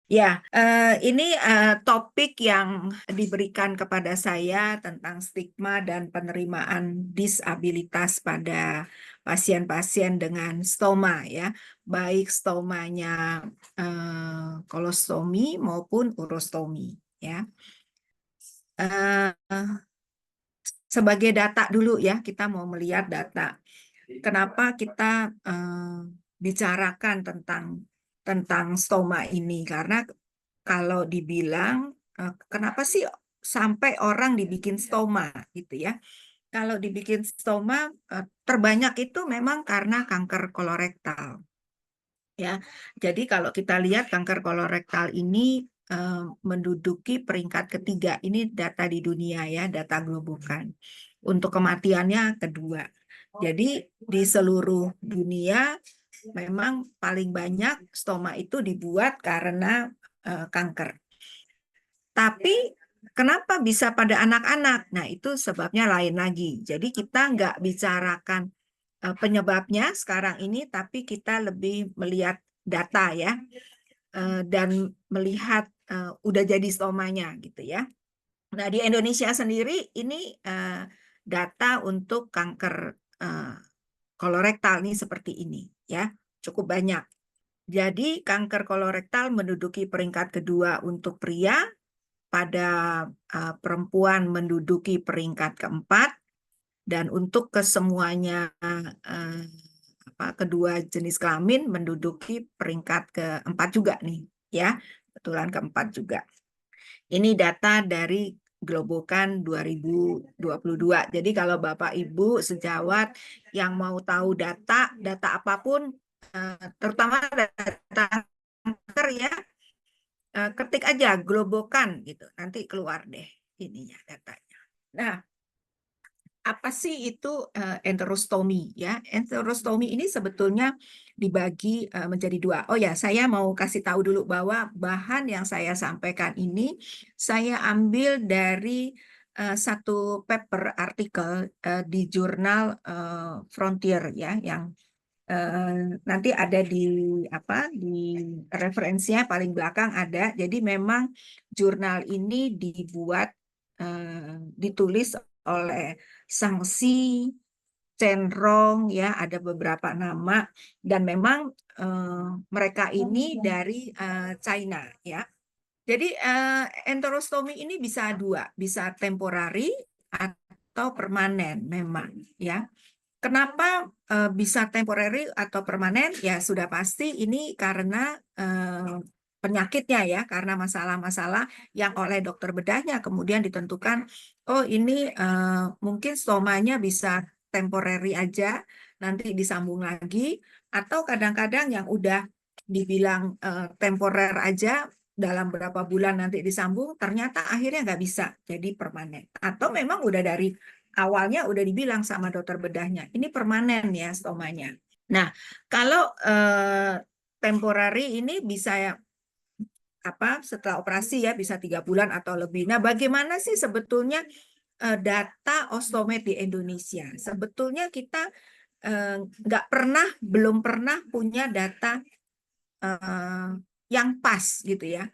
Ya, ini topik yang diberikan kepada saya tentang stigma dan penerimaan disabilitas pada pasien-pasien dengan stoma, ya, baik stomanya kolostomi maupun urostomi, ya. Eh, Sebagai data dulu ya, kita mau melihat data. Kenapa kita bicarakan tentang stoma ini? Karena kalau dibilang kenapa sih sampai orang dibikin stoma gitu ya? Kalau dibikin stoma terbanyak itu memang karena kanker kolorektal ya. Jadi kalau kita lihat kanker kolorektal ini menduduki peringkat ketiga. Ini data di dunia ya, data Globokan. Untuk kematiannya kedua. Jadi di seluruh dunia memang paling banyak stoma itu dibuat karena kanker. Tapi kenapa bisa pada anak-anak? Nah, itu sebabnya lain lagi. Jadi kita nggak bicarakan penyebabnya sekarang ini, tapi kita lebih melihat data ya, dan melihat udah jadi stomanya gitu ya. Nah, di Indonesia sendiri ini data untuk kanker eh, kolorektal nih seperti ini ya, cukup banyak. Jadi kanker kolorektal menduduki peringkat kedua untuk pria, pada perempuan menduduki peringkat keempat, dan untuk kesemuanya kedua jenis kelamin menduduki peringkat keempat juga nih ya, kebetulan keempat juga. Ini data dari Globokan 2022. Jadi kalau Bapak Ibu sejawat yang mau tahu data apapun, terutama data kanker ya, ketik aja Globokan gitu, nanti keluar deh ininya datanya. Nah, apa sih itu enterostomi ya? Enterostomi ini sebetulnya dibagi menjadi dua. Oh ya, saya mau kasih tahu dulu bahwa bahan yang saya sampaikan ini saya ambil dari satu paper artikel di jurnal Frontier ya, yang nanti ada di di referensinya paling belakang ada. Jadi memang jurnal ini dibuat ditulis oleh Sangsi, Cenrong ya, ada beberapa nama, dan memang mereka ini dari China ya. Jadi enterostomi ini bisa dua, bisa temporari atau permanen memang ya. Kenapa bisa temporary atau permanen? Ya sudah pasti ini karena penyakitnya ya, karena masalah-masalah yang oleh dokter bedahnya kemudian ditentukan, oh ini mungkin stomanya bisa temporary aja, nanti disambung lagi, atau kadang-kadang yang udah dibilang temporer aja, dalam berapa bulan nanti disambung, ternyata akhirnya nggak bisa jadi permanen. Atau memang udah dari awalnya udah dibilang sama dokter bedahnya, ini permanen ya stomanya. Nah, kalau temporary ini bisa ya setelah operasi ya, bisa 3 bulan atau lebih. Nah, bagaimana sih sebetulnya data ostomed di Indonesia? Sebetulnya kita belum pernah punya data yang pas gitu ya.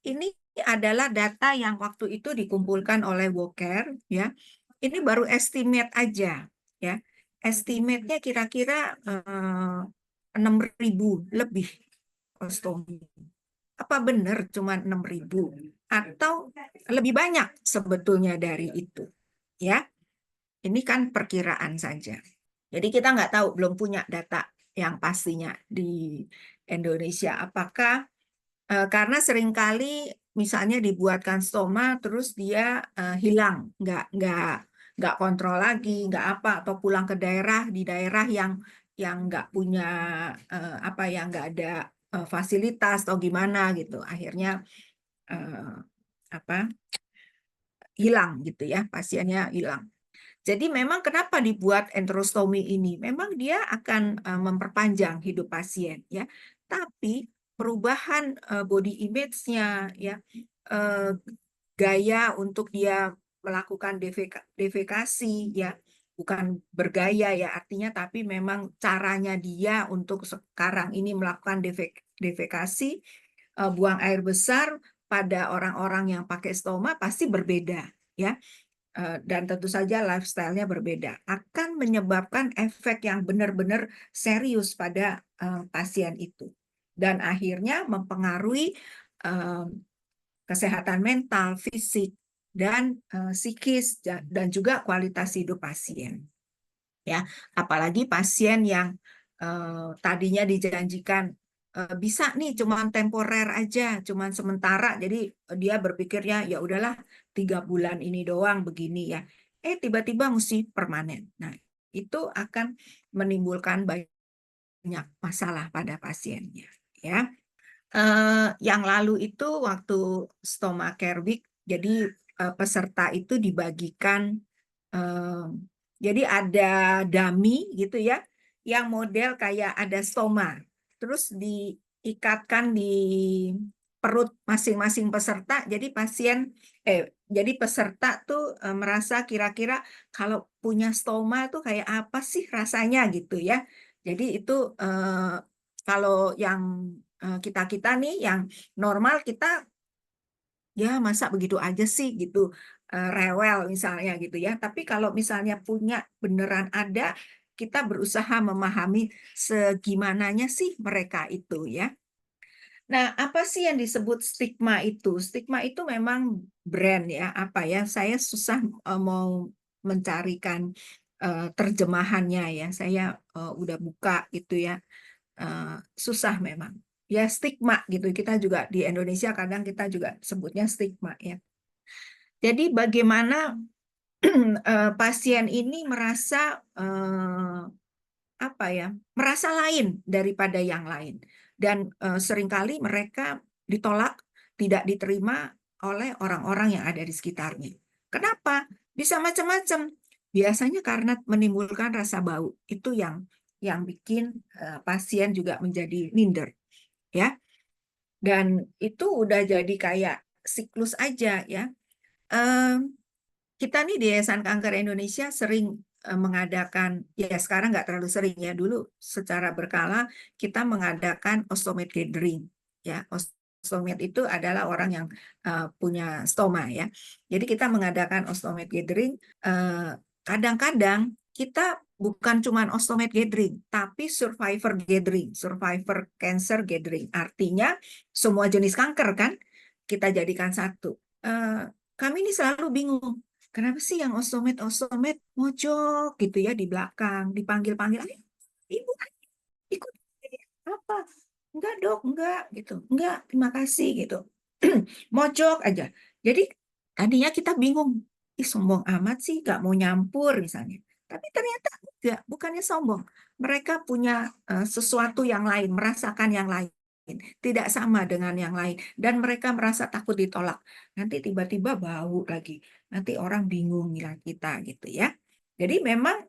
Ini adalah data yang waktu itu dikumpulkan oleh Walker ya. Ini baru estimate aja ya. Estimate-nya kira-kira 6.000 lebih ostomi. Apa benar cuma 6.000 atau lebih banyak sebetulnya dari itu? Ya, ini kan perkiraan saja. Jadi kita nggak tahu, belum punya data yang pastinya di Indonesia. Apakah karena seringkali misalnya dibuatkan stoma terus dia hilang, nggak kontrol lagi, nggak apa, atau pulang ke daerah, di daerah yang nggak punya yang nggak ada fasilitas atau gimana gitu, akhirnya eh, apa hilang gitu ya, pasiennya hilang. Jadi memang kenapa dibuat enterostomi ini? Memang dia akan memperpanjang hidup pasien ya. Tapi perubahan body image-nya ya, eh, gaya untuk dia melakukan defekasi ya, bukan bergaya ya artinya, tapi memang caranya dia untuk sekarang ini melakukan defekasi buang air besar pada orang-orang yang pakai stoma pasti berbeda, ya. Dan tentu saja lifestyle-nya berbeda, akan menyebabkan efek yang benar-benar serius pada pasien itu. Dan akhirnya mempengaruhi kesehatan mental, fisik, dan psikis, dan juga kualitas hidup pasien. Ya, apalagi pasien yang tadinya dijanjikan bisa nih cuman temporer aja, cuman sementara, jadi dia berpikirnya ya udahlah 3 bulan ini doang begini ya, tiba-tiba mesti permanen. Nah, itu akan menimbulkan banyak masalah pada pasiennya, ya. Yang lalu itu waktu Stoma Care Week, jadi peserta itu dibagikan, jadi ada dummy gitu ya, yang model kayak ada stoma, terus diikatkan di perut masing-masing peserta, jadi peserta tuh merasa kira-kira kalau punya stoma tuh kayak apa sih rasanya gitu ya. Jadi itu kalau yang kita-kita nih yang normal, kita ya masa begitu aja sih gitu, rewel misalnya gitu ya. Tapi kalau misalnya punya beneran ada, kita berusaha memahami segimananya sih mereka itu ya. Nah, apa sih yang disebut stigma itu? Stigma itu memang brand ya, apa ya? Saya susah mau mencarikan terjemahannya ya. Saya udah buka gitu ya. Susah memang. Ya stigma gitu. Kita juga di Indonesia kadang kita juga sebutnya stigma ya. Jadi bagaimana pasien ini merasa apa ya, merasa lain daripada yang lain, dan seringkali mereka ditolak, tidak diterima oleh orang-orang yang ada di sekitarnya. Kenapa? Bisa macam-macam. Biasanya karena menimbulkan rasa bau. Itu yang bikin pasien juga menjadi minder, ya. Dan itu udah jadi kayak siklus aja ya. Kita nih di Yayasan Kanker Indonesia sering mengadakan, ya sekarang nggak terlalu sering ya, dulu secara berkala kita mengadakan ostomed gathering. Ya, ostomed itu adalah orang yang punya stoma ya. Jadi kita mengadakan ostomed gathering, kadang-kadang kita bukan cuma ostomed gathering, tapi survivor gathering, survivor cancer gathering. Artinya semua jenis kanker kan kita jadikan satu. Kami ini selalu bingung. Kenapa sih yang osomet mojok gitu ya di belakang, dipanggil-panggil, ayo ibu ikut apa? Enggak dok, enggak gitu, enggak terima kasih gitu, mojok aja. Jadi tadinya kita bingung, ih sombong amat sih, nggak mau nyampur misalnya. Tapi ternyata enggak, bukannya sombong. Mereka punya sesuatu yang lain, merasakan yang lain, tidak sama dengan yang lain, dan mereka merasa takut ditolak. Nanti tiba-tiba bau lagi, nanti orang bingung nilai kita gitu ya. Jadi memang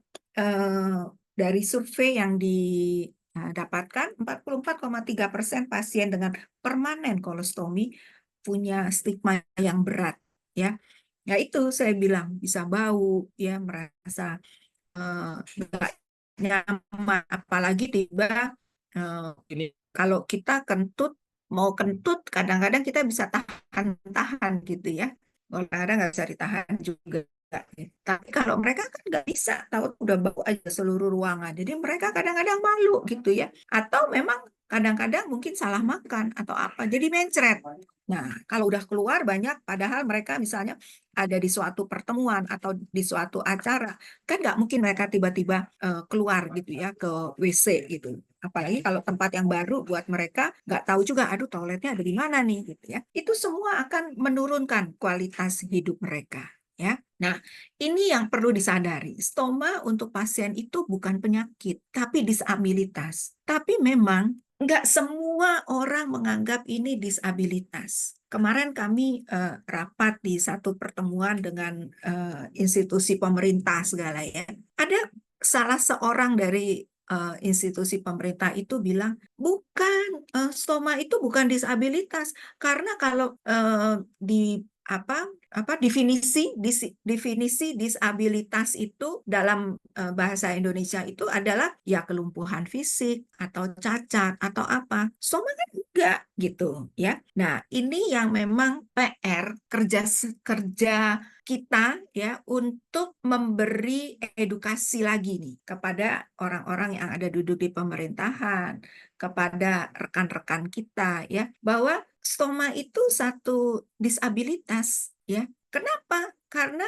dari survei yang didapatkan 44,3% pasien dengan permanen kolostomi punya stigma yang berat ya. Ya itu saya bilang bisa bau ya, merasa nggak nyaman, apalagi tiba ini kalau kita mau kentut kadang-kadang kita bisa tahan gitu ya, kadang-kadang nggak bisa ditahan juga. Tapi kalau mereka kan nggak bisa, tahu udah bau aja seluruh ruangan, jadi mereka kadang-kadang malu gitu ya, atau memang kadang-kadang mungkin salah makan atau apa jadi mencret. Nah, kalau udah keluar banyak, padahal mereka misalnya ada di suatu pertemuan atau di suatu acara, kan nggak mungkin mereka tiba-tiba keluar gitu ya ke WC gitu. Apalagi kalau tempat yang baru buat mereka, nggak tahu juga, aduh toiletnya ada di mana nih gitu ya. Itu semua akan menurunkan kualitas hidup mereka. Ya, nah ini yang perlu disadari. Stoma untuk pasien itu bukan penyakit, tapi disabilitas. Tapi memang nggak semua orang menganggap ini disabilitas. Kemarin kami rapat di satu pertemuan dengan institusi pemerintah segala ya. Ada salah seorang dari institusi pemerintah itu bilang, bukan, stoma itu bukan disabilitas. Karena kalau definisi disabilitas itu dalam bahasa Indonesia itu adalah ya kelumpuhan fisik atau cacat atau apa. Stoma kan enggak gitu ya. Nah, ini yang memang PR kerja kita ya untuk memberi edukasi lagi nih kepada orang-orang yang ada duduk di pemerintahan, kepada rekan-rekan kita ya, bahwa stoma itu satu disabilitas ya. Kenapa? Karena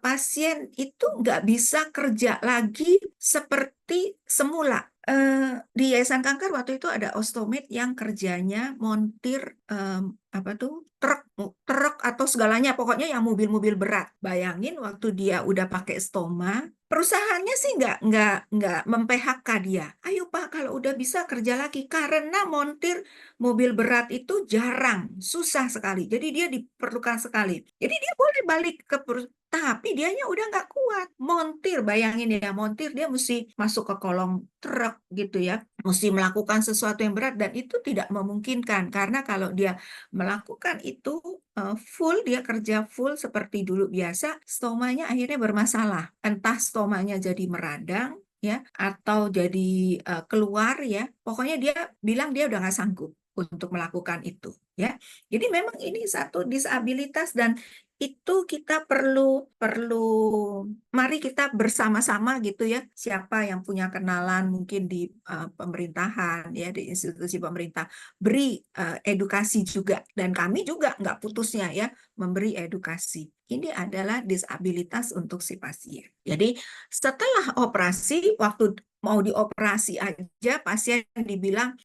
pasien itu nggak bisa kerja lagi seperti semula. Di Yayasan Kanker waktu itu ada ostomed yang kerjanya montir truk atau segalanya, pokoknya yang mobil-mobil berat. Bayangin waktu dia udah pakai stoma, perusahaannya sih nggak mem-PHK dia. Ayo Pak, kalau udah bisa kerja lagi, karena montir mobil berat itu jarang, susah sekali. Jadi dia diperlukan sekali. Jadi dia boleh balik ke tapi dianya udah nggak kuat. Montir, bayangin ya, montir dia mesti masuk ke kolong truk gitu ya. Mesti melakukan sesuatu yang berat dan itu tidak memungkinkan. Karena kalau dia melakukan itu dia kerja full seperti dulu biasa, stomanya akhirnya bermasalah. Entah stomanya jadi meradang, ya, atau jadi keluar ya. Pokoknya dia bilang dia udah nggak sanggup untuk melakukan itu ya. Jadi memang ini satu disabilitas dan itu kita perlu mari kita bersama-sama gitu ya, siapa yang punya kenalan mungkin di pemerintahan ya, di institusi pemerintah, beri edukasi juga, dan kami juga nggak putusnya ya memberi edukasi. Ini adalah disabilitas untuk si pasien. Jadi setelah operasi, waktu mau dioperasi aja pasien dibilang,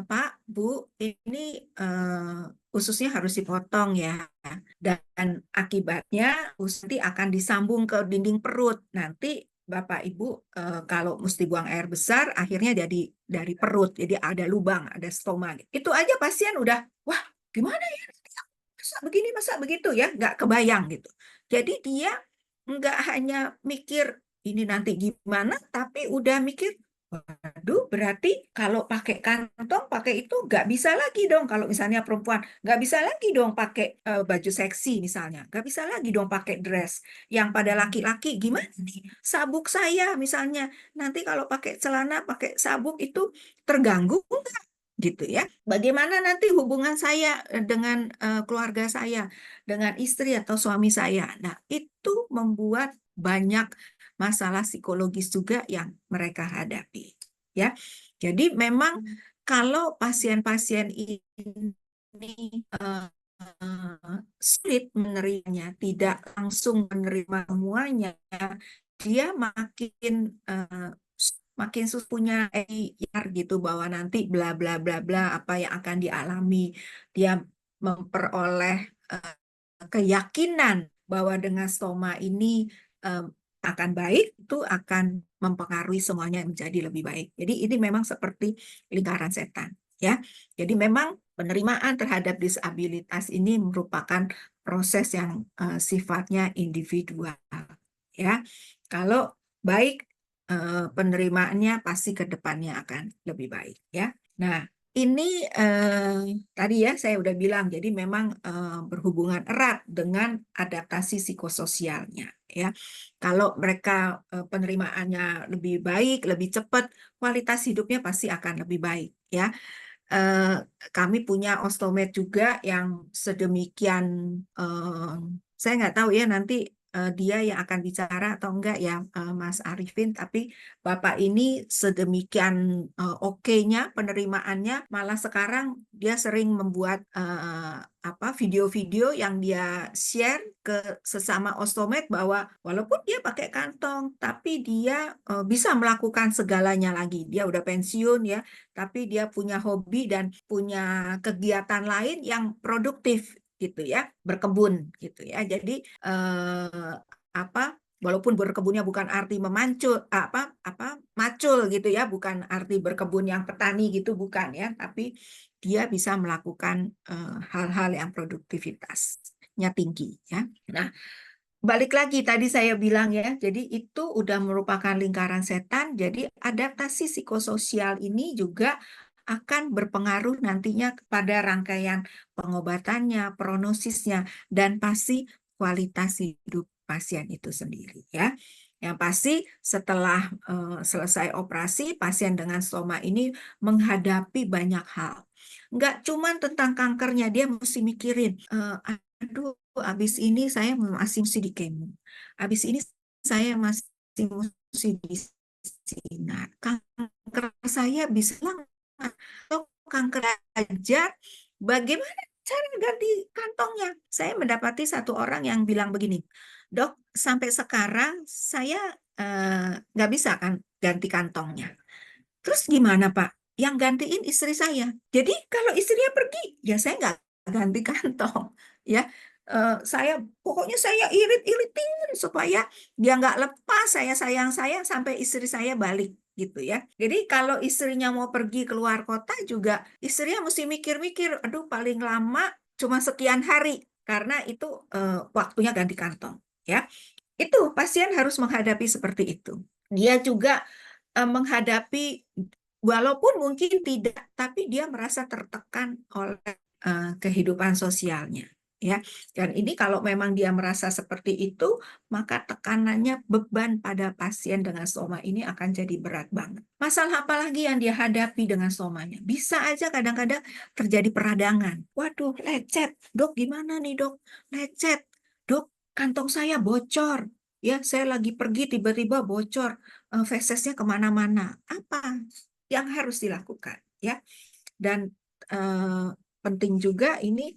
Pak, Bu, ini ususnya harus dipotong ya. Dan akibatnya nanti akan disambung ke dinding perut. Nanti Bapak Ibu kalau mesti buang air besar, akhirnya jadi dari perut, jadi ada lubang, ada stoma. Itu aja pasien udah, wah gimana ya? Masa begini, masa begitu ya? Nggak kebayang gitu. Jadi dia nggak hanya mikir ini nanti gimana, tapi udah mikir, waduh, berarti kalau pakai kantong, pakai itu nggak bisa lagi dong. Kalau misalnya perempuan, nggak bisa lagi dong pakai baju seksi misalnya. Nggak bisa lagi dong pakai dress. Yang pada laki-laki, gimana nih? Sabuk saya misalnya, nanti kalau pakai celana, pakai sabuk itu terganggu nggak? Gitu ya. Bagaimana nanti hubungan saya dengan keluarga saya, dengan istri atau suami saya. Nah, itu membuat banyak masalah psikologis juga yang mereka hadapi. Ya, jadi memang kalau pasien-pasien ini sulit menerimanya, tidak langsung menerima semuanya, dia makin punya gitu bahwa nanti bla bla bla bla apa yang akan dialami, dia memperoleh keyakinan bahwa dengan stoma ini akan baik, itu akan mempengaruhi semuanya menjadi lebih baik. Jadi ini memang seperti lingkaran setan ya. Jadi memang penerimaan terhadap disabilitas ini merupakan proses yang sifatnya individual ya. Kalau baik penerimaannya pasti ke depannya akan lebih baik ya. Nah, ini tadi ya saya udah bilang, jadi memang berhubungan erat dengan adaptasi psikososialnya ya. Kalau mereka penerimaannya lebih baik, lebih cepat, kualitas hidupnya pasti akan lebih baik ya. Kami punya ostomed juga yang sedemikian, saya nggak tahu ya nanti dia yang akan bicara atau enggak ya, Mas Arifin, tapi Bapak ini sedemikian oke-nya penerimaannya, malah sekarang dia sering membuat video-video yang dia share ke sesama ostomed bahwa walaupun dia pakai kantong, tapi dia bisa melakukan segalanya lagi. Dia udah pensiun ya, tapi dia punya hobi dan punya kegiatan lain yang produktif gitu ya, berkebun gitu ya. Jadi walaupun berkebunnya bukan arti macul gitu ya, bukan arti berkebun yang petani gitu, bukan ya, tapi dia bisa melakukan hal-hal yang produktivitasnya tinggi ya. Nah, balik lagi tadi saya bilang ya, jadi itu udah merupakan lingkaran setan. Jadi adaptasi psikososial ini juga akan berpengaruh nantinya kepada rangkaian pengobatannya, prognosisnya, dan pasti kualitas hidup pasien itu sendiri ya. Yang pasti setelah selesai operasi, pasien dengan stoma ini menghadapi banyak hal. Nggak cuma tentang kankernya, dia mesti mikirin, aduh, habis ini saya masih mesti di kemo. Habis ini saya masih mesti di sinar. Kanker saya bisa hilang atau kanker aja, bagaimana cara ganti kantongnya? Saya mendapati satu orang yang bilang begini, dok, sampai sekarang saya nggak bisa kan ganti kantongnya. Terus gimana Pak? Yang gantiin istri saya. Jadi kalau istrinya pergi, ya saya nggak ganti kantong. Ya, saya pokoknya saya irit-iritin supaya dia nggak lepas, saya sayang-sayang sampai istri saya balik gitu ya. Jadi kalau istrinya mau pergi keluar kota juga, istrinya mesti mikir-mikir, aduh paling lama cuma sekian hari karena itu waktunya ganti kantong. Ya, itu pasien harus menghadapi seperti itu. Dia juga menghadapi, walaupun mungkin tidak, tapi dia merasa tertekan oleh kehidupan sosialnya. Ya, dan ini kalau memang dia merasa seperti itu, maka tekanannya, beban pada pasien dengan stoma ini akan jadi berat banget. Masalah apa lagi yang dia hadapi dengan stomanya? Bisa aja kadang-kadang terjadi peradangan. Waduh, lecet. Dok, gimana nih dok? Lecet. Dok, kantong saya bocor. Ya, saya lagi pergi tiba-tiba bocor, fesesnya kemana-mana. Apa yang harus dilakukan? Ya, dan penting juga ini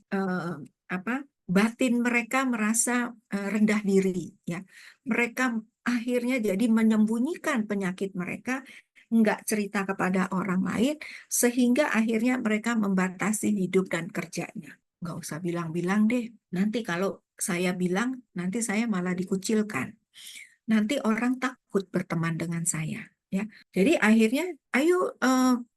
batin mereka merasa rendah diri. Ya, mereka akhirnya jadi menyembunyikan penyakit mereka, nggak cerita kepada orang lain, sehingga akhirnya mereka membatasi hidup dan kerjanya. Nggak usah bilang-bilang deh. Nanti kalau saya bilang, nanti saya malah dikucilkan. Nanti orang takut berteman dengan saya. Ya, jadi akhirnya, ayo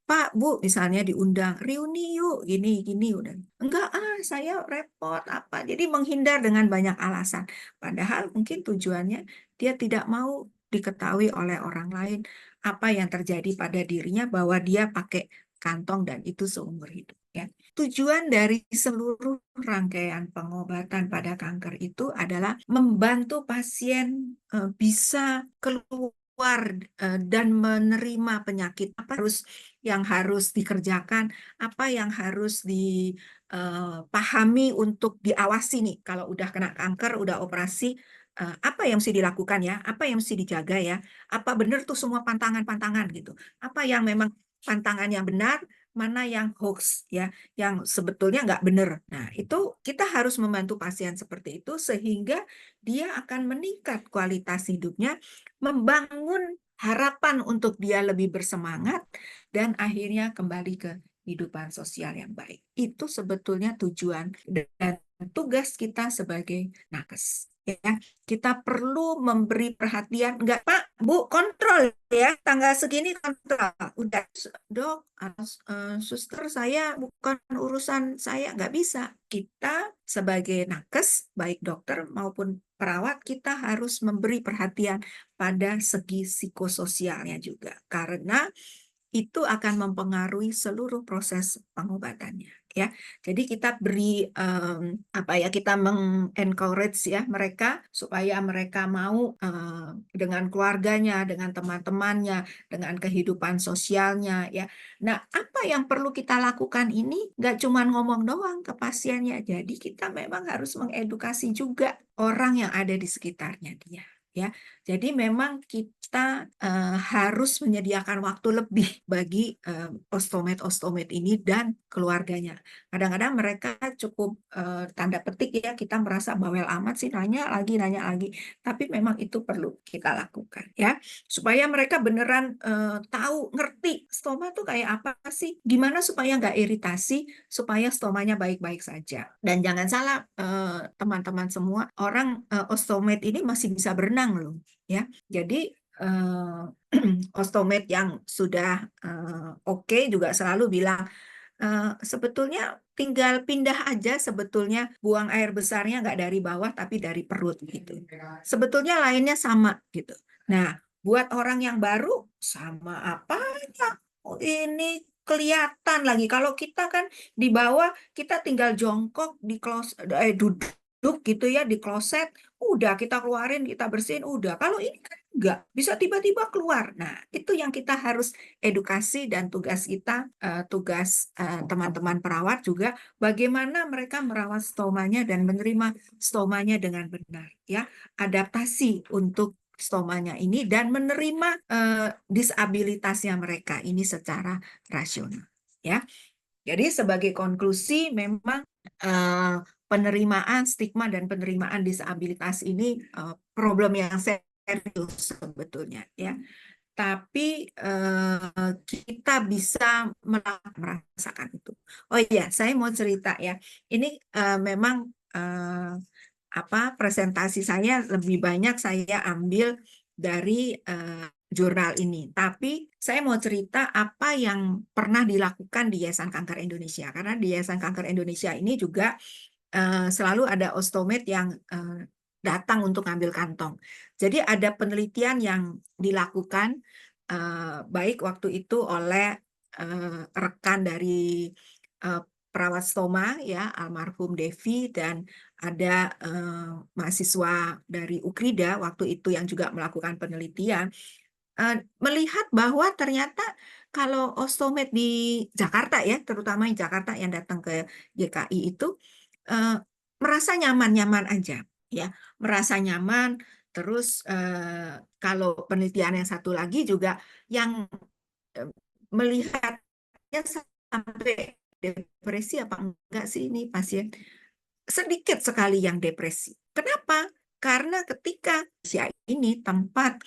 Pak, Bu, misalnya diundang reuni yuk, gini udah. Enggak, saya repot apa. Jadi menghindar dengan banyak alasan. Padahal mungkin tujuannya dia tidak mau diketahui oleh orang lain apa yang terjadi pada dirinya, bahwa dia pakai kantong dan itu seumur hidup. Ya. Tujuan dari seluruh rangkaian pengobatan pada kanker itu adalah membantu pasien bisa keluar dan menerima penyakit. Apa yang harus dikerjakan, apa yang harus dipahami untuk diawasi nih. Kalau udah kena kanker, udah operasi, apa yang mesti dilakukan ya, apa yang mesti dijaga ya, apa benar tuh semua pantangan-pantangan gitu. Apa yang memang pantangan yang benar, mana yang hoax ya, yang sebetulnya nggak benar. Nah, itu kita harus membantu pasien seperti itu sehingga dia akan meningkat kualitas hidupnya, membangun harapan untuk dia lebih bersemangat, dan akhirnya kembali ke kehidupan sosial yang baik. Itu sebetulnya tujuan dan tugas kita sebagai nakes. Ya, kita perlu memberi perhatian. Enggak, Pak, Bu, kontrol ya, tanggal segini kontrol. Udah, dok, suster, saya bukan urusan saya, nggak bisa. Kita sebagai nakes, baik dokter maupun perawat, kita harus memberi perhatian pada segi psikososialnya juga. Karena itu akan mempengaruhi seluruh proses pengobatannya ya. Jadi kita beri kita mengencourage ya mereka supaya mereka mau dengan keluarganya, dengan teman-temannya, dengan kehidupan sosialnya ya. Nah, apa yang perlu kita lakukan ini nggak cuma ngomong doang ke pasiennya. Jadi kita memang harus mengedukasi juga orang yang ada di sekitarnya dia. Ya, jadi memang kita harus menyediakan waktu lebih bagi ostomet ini dan keluarganya. Kadang-kadang mereka cukup tanda petik ya, kita merasa bawel amat sih, nanya lagi, tapi memang itu perlu kita lakukan ya, supaya mereka beneran tahu, ngerti stoma tuh kayak apa sih, gimana supaya nggak iritasi, supaya stomanya baik-baik saja. Dan jangan salah teman-teman semua, orang ostomet ini masih bisa berenang loh ya. Jadi ostomet yang sudah oke juga selalu bilang sebetulnya tinggal pindah aja, sebetulnya buang air besarnya nggak dari bawah tapi dari perut gitu. Sebetulnya lainnya sama gitu. Nah, buat orang yang baru sama apanya? Oh, ini kelihatan lagi. Kalau kita kan di bawah, kita tinggal jongkok di duduk gitu ya di kloset, udah kita keluarin, kita bersihin, udah. Kalau ini kan enggak, bisa tiba-tiba keluar. Nah, itu yang kita harus edukasi, dan tugas kita, tugas teman-teman perawat juga, bagaimana mereka merawat stomanya dan menerima stomanya dengan benar, ya. Adaptasi untuk stomanya ini dan menerima disabilitasnya mereka ini secara rasional, ya. Jadi sebagai konklusi, memang penerimaan stigma dan penerimaan disabilitas ini problem yang serius sebetulnya, ya. Tapi kita bisa merasakan itu. Oh iya, saya mau cerita ya. Ini memang presentasi saya lebih banyak saya ambil dari jurnal ini. Tapi saya mau cerita apa yang pernah dilakukan di Yayasan Kanker Indonesia. Karena di Yayasan Kanker Indonesia ini juga selalu ada ostomed yang datang untuk ngambil kantong. Jadi ada penelitian yang dilakukan baik waktu itu oleh rekan dari perawat stoma ya, almarhum Devi, dan ada mahasiswa dari Ukrida waktu itu yang juga melakukan penelitian, melihat bahwa ternyata kalau ostomed di Jakarta ya, terutama di Jakarta yang datang ke GKI itu merasa nyaman-nyaman aja, ya, merasa nyaman. Terus kalau penelitian yang satu lagi juga yang melihatnya sampai depresi apa enggak sih ini pasien? Sedikit sekali yang depresi. Kenapa? Karena ketika usia ini tempat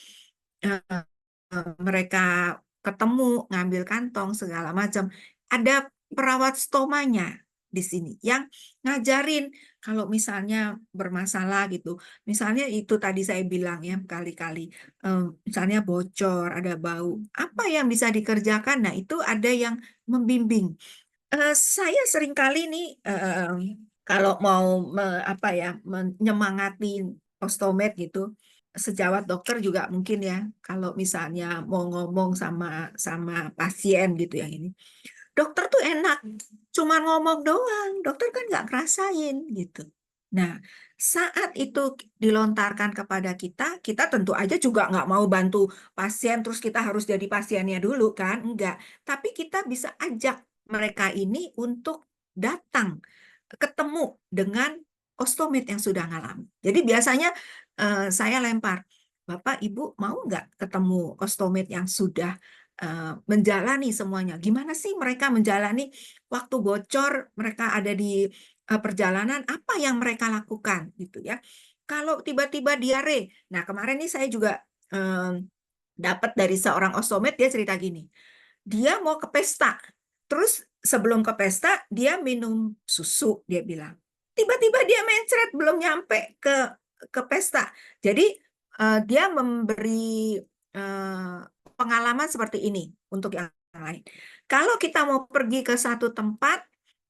mereka ketemu, ngambil kantong, segala macam, ada perawat stomanya di sini yang ngajarin kalau misalnya bermasalah gitu. Misalnya itu tadi saya bilang ya berkali-kali, misalnya bocor, ada bau, apa yang bisa dikerjakan? Nah, itu ada yang membimbing. Saya seringkali nih, kalau mau menyemangati ostomed gitu, sejawat dokter juga mungkin ya, kalau misalnya mau ngomong sama pasien gitu yang ini, dokter tuh enak, cuma ngomong doang, dokter kan nggak ngerasain gitu. Nah, saat itu dilontarkan kepada kita, kita tentu aja juga nggak mau bantu pasien, terus kita harus jadi pasiennya dulu kan, enggak. Tapi kita bisa ajak mereka ini untuk datang, ketemu dengan ostomed yang sudah ngalami. Jadi biasanya saya lempar, Bapak, Ibu mau nggak ketemu ostomed yang sudah menjalani semuanya. Gimana sih mereka menjalani waktu bocor, mereka ada di perjalanan, apa yang mereka lakukan gitu ya. Kalau tiba-tiba diare. Nah, kemarin nih saya juga dapat dari seorang ostomed, dia cerita gini. Dia mau ke pesta. Terus sebelum ke pesta dia minum susu, dia bilang. Tiba-tiba dia mencret belum nyampe ke pesta. Jadi dia memberi pengalaman seperti ini untuk yang lain. Kalau kita mau pergi ke satu tempat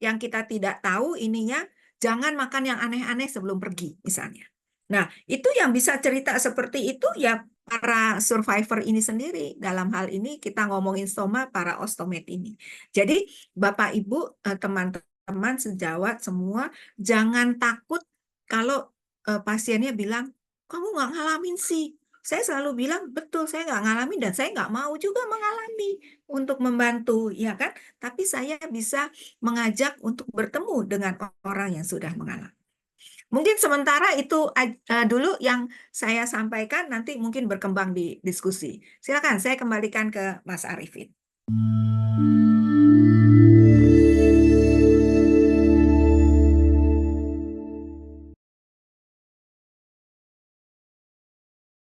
yang kita tidak tahu ininya, jangan makan yang aneh-aneh sebelum pergi, misalnya. Nah, itu yang bisa cerita seperti itu ya para survivor ini sendiri. Dalam hal ini kita ngomongin stoma, para ostomed ini. Jadi, Bapak, Ibu, teman-teman sejawat semua, jangan takut kalau pasiennya bilang, kamu nggak ngalamin sih. Saya selalu bilang, betul, saya nggak ngalamin dan saya nggak mau juga mengalami untuk membantu, ya kan? Tapi saya bisa mengajak untuk bertemu dengan orang yang sudah mengalami. Mungkin sementara itu dulu yang saya sampaikan, nanti mungkin berkembang di diskusi. Silakan, saya kembalikan ke Mas Arifin.